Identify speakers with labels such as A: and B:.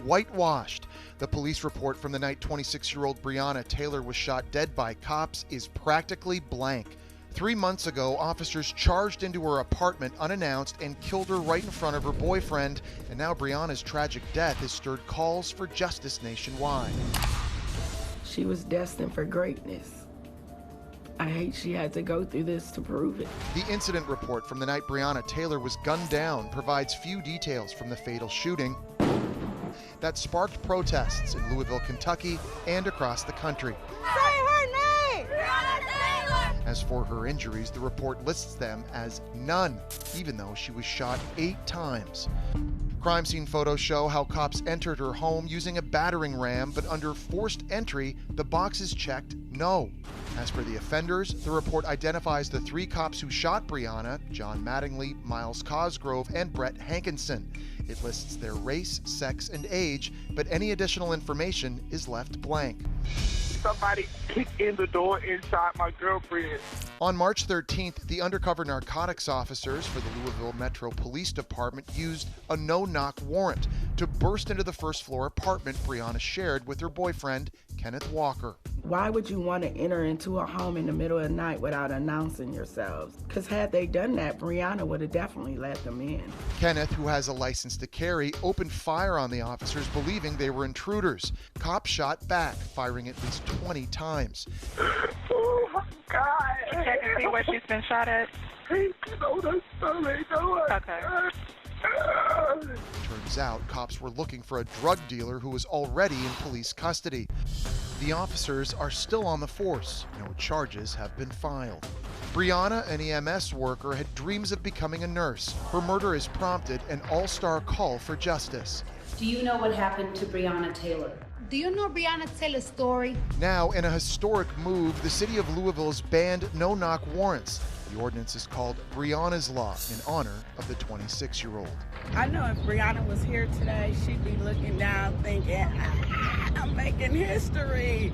A: whitewashed. The police report from the night 26-year-old Breonna Taylor was shot dead by cops is practically blank. 3 months ago, officers charged into her apartment unannounced and killed her right in front of her boyfriend. And now Breonna's tragic death has stirred calls for justice nationwide.
B: She was destined for greatness. I hate she had to go through this to prove it.
A: The incident report from the night Breonna Taylor was gunned down provides few details from the fatal shooting that sparked protests in Louisville, Kentucky, and across the country.
C: Say her name! Breonna Taylor!
A: As for her injuries, the report lists them as none, even though she was shot 8 times. Crime scene photos show how cops entered her home using a battering ram, but under forced entry, the box is checked no. As for the offenders, the report identifies the 3 cops who shot Breonna: John Mattingly, Miles Cosgrove, and Brett Hankinson. It lists their race, sex, and age, but any additional information is left blank.
D: Somebody kicked in the door inside my girlfriend.
A: On March 13th, the undercover narcotics officers for the Louisville Metro Police Department used a no-knock warrant to burst into the first-floor apartment Breonna shared with her boyfriend, Kenneth Walker.
B: Why would you want to enter into a home in the middle of the night without announcing yourselves? Because had they done that, Breonna would have definitely let them in.
A: Kenneth, who has a license to carry, opened fire on the officers, believing they were intruders. Cops shot back, firing at least 20 times.
D: Oh my God!
E: Check to see where she's been shot at.
D: Okay.
A: Turns out cops were looking for a drug dealer who was already in police custody. The officers are still on the force. No charges have been filed. Breonna, an EMS worker, had dreams of becoming a nurse. Her murder has prompted an all-star call for justice.
F: Do you know what happened to Breonna Taylor?
C: Do you know Breonna Taylor's story?
A: Now, in a historic move, the city of Louisville has banned no-knock warrants. The ordinance is called Breonna's Law in honor of the 26-year-old.
G: I know if Breonna was here today, she'd be looking down thinking, I'm making history.